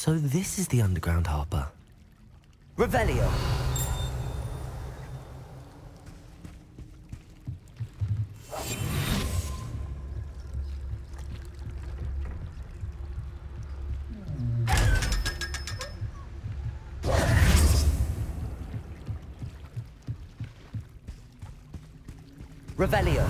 So this is the underground harbour. Revelio. Revelio.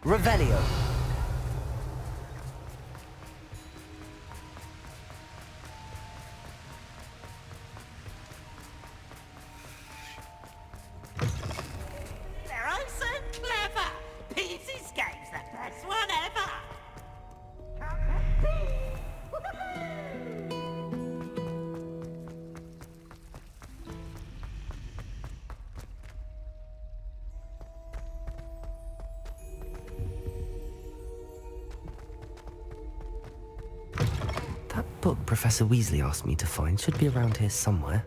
Revelio. They're oh so clever! PC Escape's the best one ever! That book Professor Weasley asked me to find should be around here somewhere.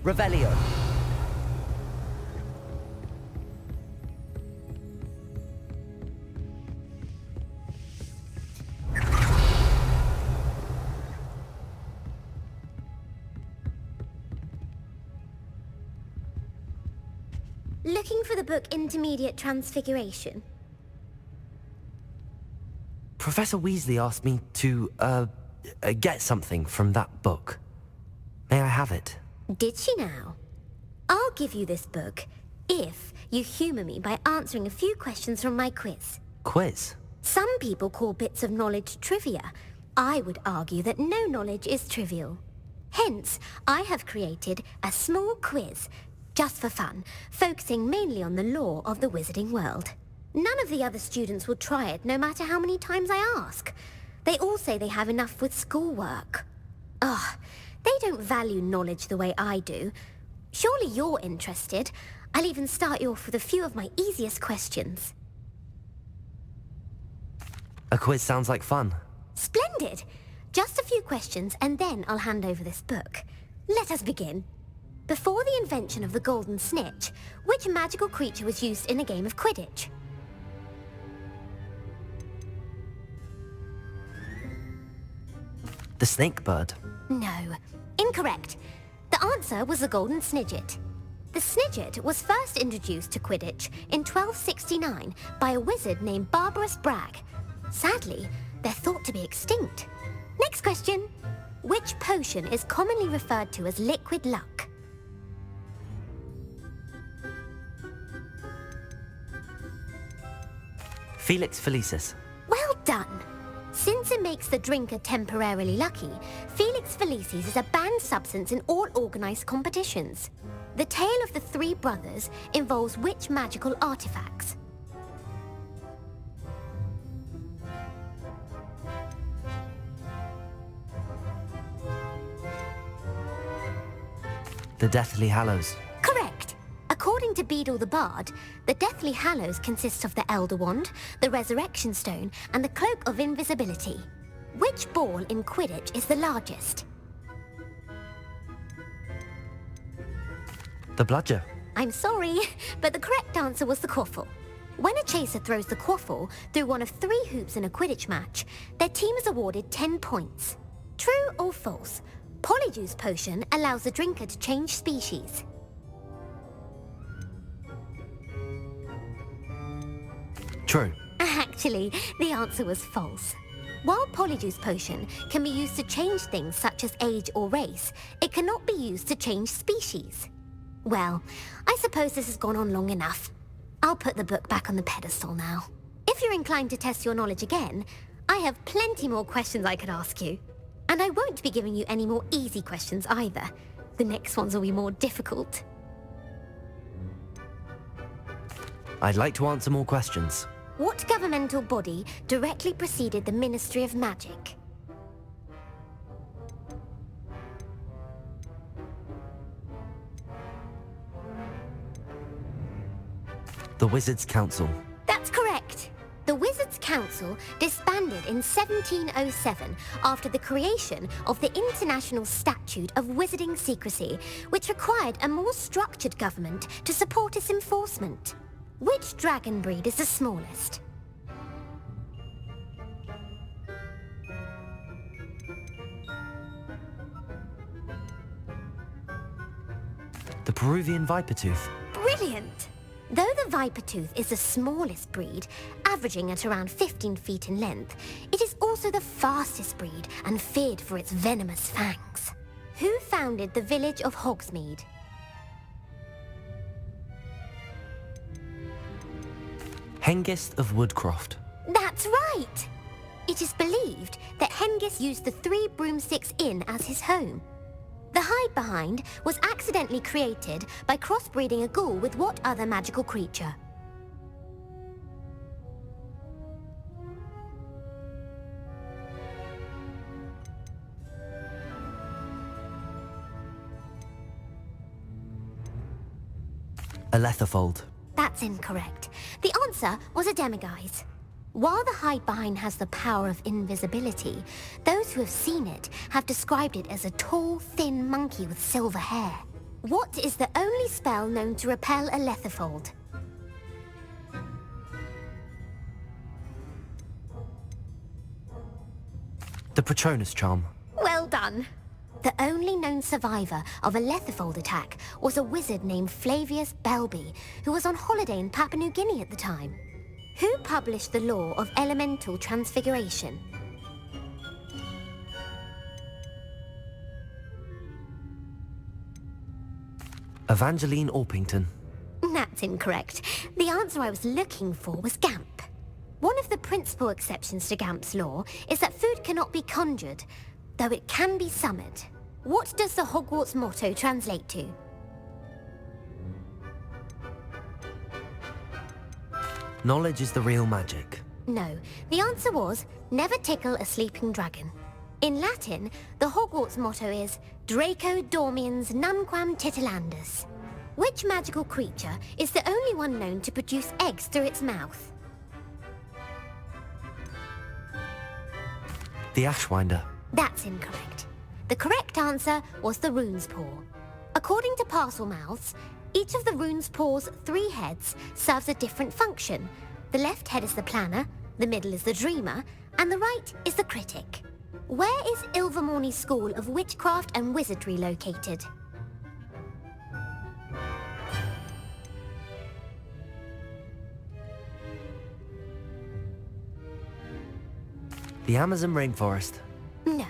Revelio. Looking for the book Intermediate Transfiguration? Professor Weasley asked me to, get something from that book. May I have it? Did she now? I'll give you this book if you humour me by answering a few questions from my quiz. Quiz? Some people call bits of knowledge trivia. I would argue that no knowledge is trivial. Hence, I have created a small quiz, just for fun, focusing mainly on the lore of the wizarding world. None of the other students will try it, no matter how many times I ask. They all say they have enough with schoolwork. Ugh, they don't value knowledge the way I do. Surely you're interested. I'll even start you off with a few of my easiest questions. A quiz sounds like fun. Splendid! Just a few questions and then I'll hand over this book. Let us begin. Before the invention of the golden snitch, which magical creature was used in a game of Quidditch? The snake bird. No. Incorrect. The answer was the golden snidget. The snidget was first introduced to Quidditch in 1269 by a wizard named Barbarous Bragg. Sadly, they're thought to be extinct. Next question. Which potion is commonly referred to as liquid luck? Felix Felicis. Well done. Since it makes the drinker temporarily lucky, Felix Felicis is a banned substance in all organized competitions. The tale of the three brothers involves which magical artifacts? The Deathly Hallows. Correct. According to Beedle the Bard, the Deathly Hallows consists of the Elder Wand, the Resurrection Stone, and the Cloak of Invisibility. Which ball in Quidditch is the largest? The Bludger. I'm sorry, but the correct answer was the quaffle. When a chaser throws the quaffle through one of 3 hoops in a Quidditch match, their team is awarded 10 points. True or false? Polyjuice potion allows the drinker to change species. True. Actually, the answer was false. While Polyjuice Potion can be used to change things such as age or race, it cannot be used to change species. Well, I suppose this has gone on long enough. I'll put the book back on the pedestal now. If you're inclined to test your knowledge again, I have plenty more questions I could ask you. And I won't be giving you any more easy questions either. The next ones will be more difficult. I'd like to answer more questions. What governmental body directly preceded the Ministry of Magic? The Wizards' Council. That's correct. The Wizards' Council disbanded in 1707 after the creation of the International Statute of Wizarding Secrecy, which required a more structured government to support its enforcement. Which dragon breed is the smallest? The Peruvian Vipertooth. Brilliant! Though the Vipertooth is the smallest breed, averaging at around 15 feet in length, it is also the fastest breed and feared for its venomous fangs. Who founded the village of Hogsmeade? Hengist of Woodcroft. That's right! It is believed that Hengist used the Three Broomsticks Inn as his home. The hide-behind was accidentally created by crossbreeding a ghoul with what other magical creature? A Letherfold. That's incorrect. The answer was a demiguise. While the hide-behind has the power of invisibility, those who have seen it have described it as a tall, thin monkey with silver hair. What is the only spell known to repel a Letherfold? The Patronus Charm. Well done. The only known survivor of a Letherfold attack was a wizard named Flavius Belby, who was on holiday in Papua New Guinea at the time. Who published the law of elemental transfiguration? Evangeline Orpington. That's incorrect. The answer I was looking for was Gamp. One of the principal exceptions to Gamp's law is that food cannot be conjured, though it can be summoned. What does the Hogwarts motto translate to? Knowledge is the real magic. No, the answer was, never tickle a sleeping dragon. In Latin, the Hogwarts motto is, Draco dormiens numquam titilandus. Which magical creature is the only one known to produce eggs through its mouth? The Ashwinder. That's incorrect. The correct answer was the rune's paw. According to Parselmouths, each of the rune's paw's 3 heads serves a different function. The left head is the planner, the middle is the dreamer, and the right is the critic. Where is Ilvermorny School of Witchcraft and Wizardry located? The Amazon rainforest. No,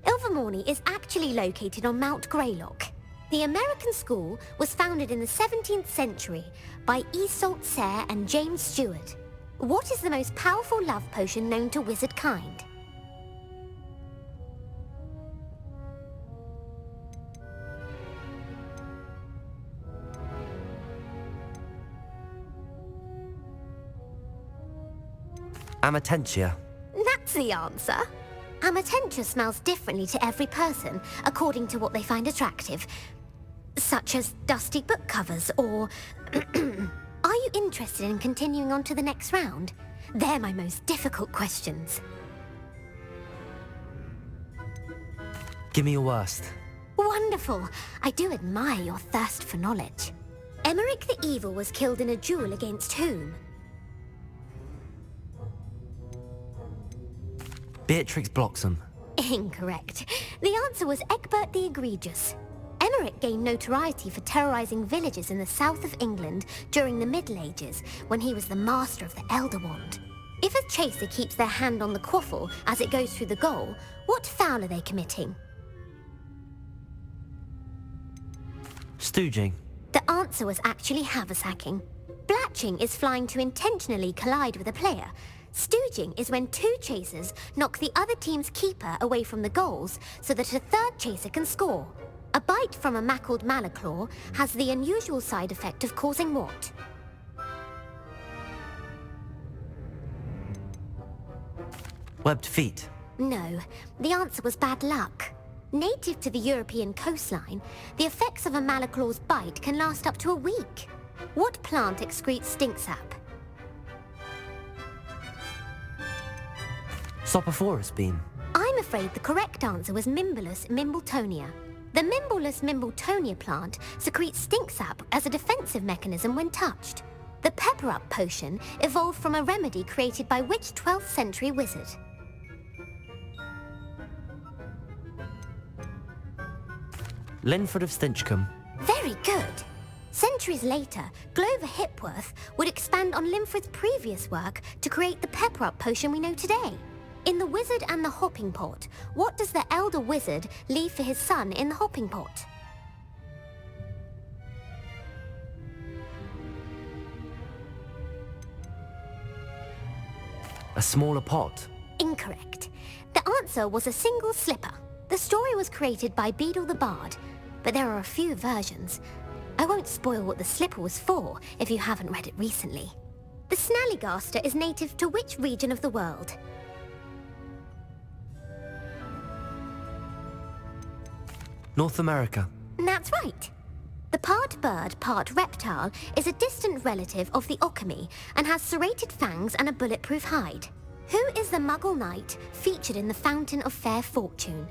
Ilvermorny is actually located on Mount Greylock. The American school was founded in the 17th century by Iseult Sayre and James Stewart. What is the most powerful love potion known to wizard kind? Amatentia. That's the answer. Amatentia smells differently to every person, according to what they find attractive. Such as dusty book covers, or... Are you interested in continuing on to the next round? They're my most difficult questions. Give me your worst. Wonderful. I do admire your thirst for knowledge. Emmerich the Evil was killed in a duel against whom? Beatrix Bloxham. Incorrect. The answer was Egbert the Egregious. Emmerich gained notoriety for terrorizing villages in the south of England during the Middle Ages, when he was the master of the Elder Wand. If a chaser keeps their hand on the quaffle as it goes through the goal, what foul are they committing? Stooging. The answer was actually haversacking. Blatching is flying to intentionally collide with a player. Stooging is when two chasers knock the other team's keeper away from the goals so that a third chaser can score. A bite from a mackled malaclaw has the unusual side effect of causing what? Webbed feet. No, the answer was bad luck. Native to the European coastline, the effects of a malaclaw's bite can last up to a week. What plant excretes stink sap? Sopophorus bean. I'm afraid the correct answer was Mimbulus mimbletonia. The Mimbulus mimbletonia plant secretes stink sap as a defensive mechanism when touched. The pepper-up potion evolved from a remedy created by which 12th century wizard? Linford of Stinchcombe. Very good. Centuries later, Glover Hipworth would expand on Linford's previous work to create the pepper-up potion we know today. In The Wizard and the Hopping Pot, what does the elder wizard leave for his son in the hopping pot? A smaller pot. Incorrect. The answer was a single slipper. The story was created by Beadle the Bard, but there are a few versions. I won't spoil what the slipper was for if you haven't read it recently. The Snallygaster is native to which region of the world? North America. That's right. The part bird, part reptile is a distant relative of the Occamy and has serrated fangs and a bulletproof hide. Who is the Muggle knight featured in the Fountain of Fair Fortune?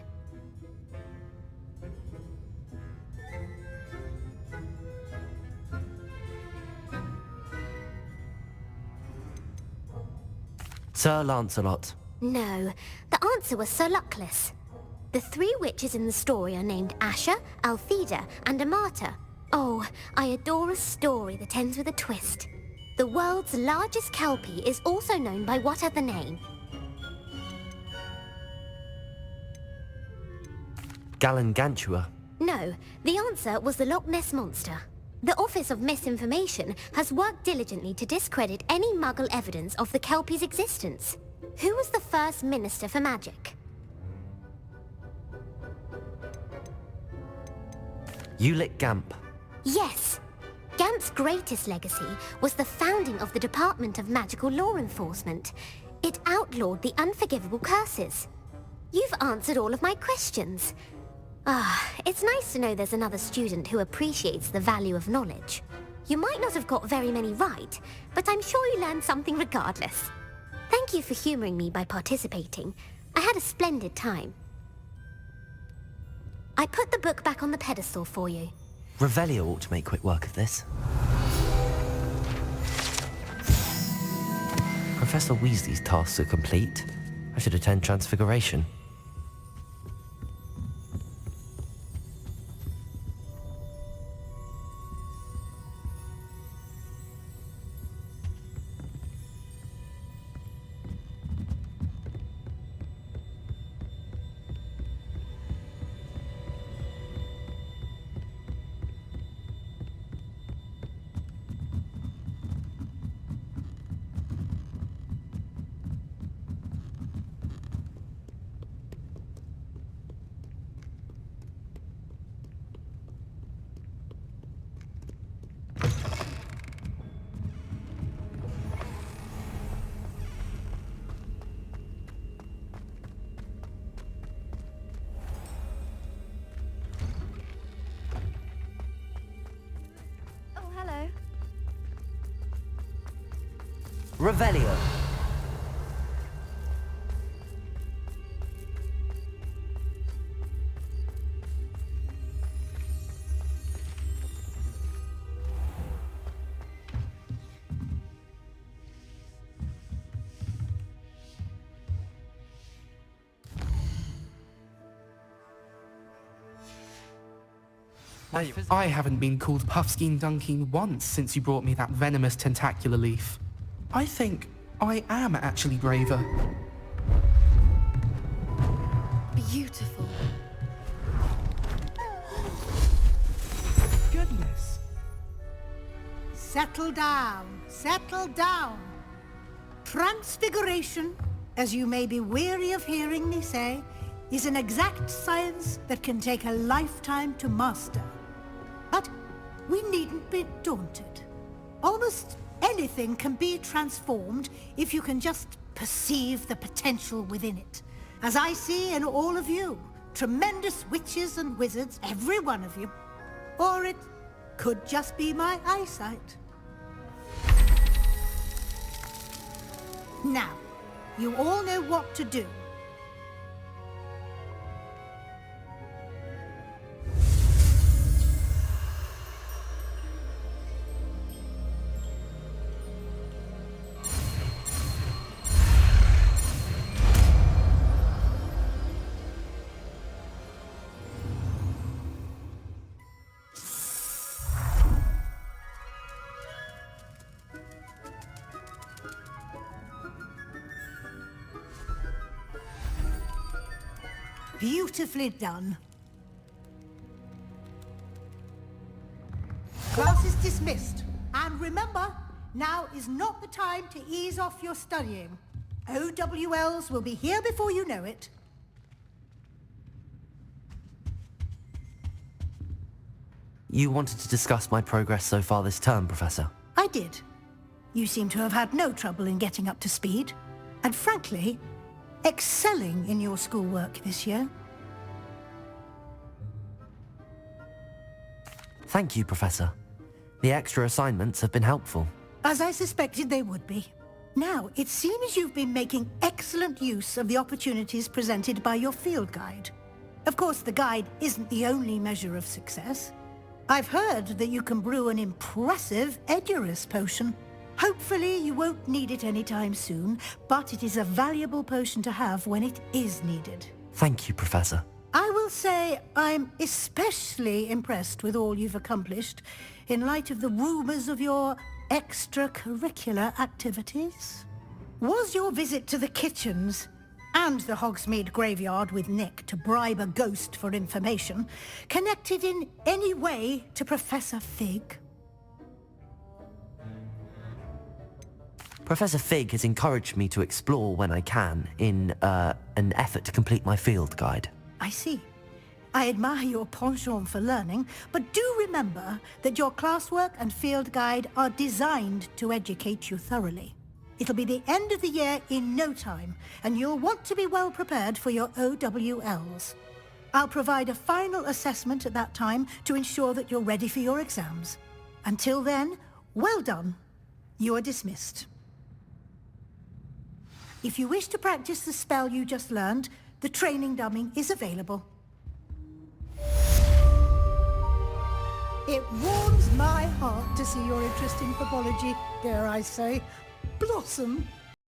Sir Lancelot. No, the answer was Sir Luckless. The three witches in the story are named Asher, Altheda, and Amata. Oh, I adore a story that ends with a twist. The world's largest kelpie is also known by what other name? Gallangantua. No, the answer was the Loch Ness Monster. The Office of Misinformation has worked diligently to discredit any Muggle evidence of the kelpie's existence. Who was the first Minister for Magic? Ulick Gamp. Yes! Gamp's greatest legacy was the founding of the Department of Magical Law Enforcement. It outlawed the unforgivable curses. You've answered all of my questions. It's nice to know there's another student who appreciates the value of knowledge. You might not have got very many right, but I'm sure you learned something regardless. Thank you for humoring me by participating. I had a splendid time. I put the book back on the pedestal for you. Revelio ought to make quick work of this. Professor Weasley's tasks are complete. I should attend Transfiguration. Revelio. I haven't been called Puffskein Dunking once since you brought me that venomous tentacular leaf. I think I am actually braver. Beautiful. Goodness. Settle down. Settle down. Transfiguration, as you may be weary of hearing me say, is an exact science that can take a lifetime to master. But we needn't be daunted. Almost anything can be transformed if you can just perceive the potential within it. As I see in all of you, tremendous witches and wizards, every one of you. Or it could just be my eyesight. Now, you all know what to do. Beautifully done. Class is dismissed. And remember, now is not the time to ease off your studying. OWLs will be here before you know it. You wanted to discuss my progress so far this term, Professor? I did. You seem to have had no trouble in getting up to speed. And frankly, excelling in your schoolwork this year. Thank you, Professor. The extra assignments have been helpful. As I suspected they would be. Now, it seems you've been making excellent use of the opportunities presented by your field guide. Of course, the guide isn't the only measure of success. I've heard that you can brew an impressive Edurus potion. Hopefully you won't need it anytime soon, but it is a valuable potion to have when it is needed. Thank you, Professor. I will say I'm especially impressed with all you've accomplished in light of the rumors of your extracurricular activities. Was your visit to the kitchens and the Hogsmeade graveyard with Nick to bribe a ghost for information connected in any way to Professor Fig? Professor Fig has encouraged me to explore when I can in an effort to complete my field guide. I see. I admire your penchant for learning, but do remember that your classwork and field guide are designed to educate you thoroughly. It'll be the end of the year in no time, and you'll want to be well prepared for your OWLs. I'll provide a final assessment at that time to ensure that you're ready for your exams. Until then, well done. You are dismissed. If you wish to practice the spell you just learned, the training dummy is available. It warms my heart to see your interest in pathology, dare I say, blossom.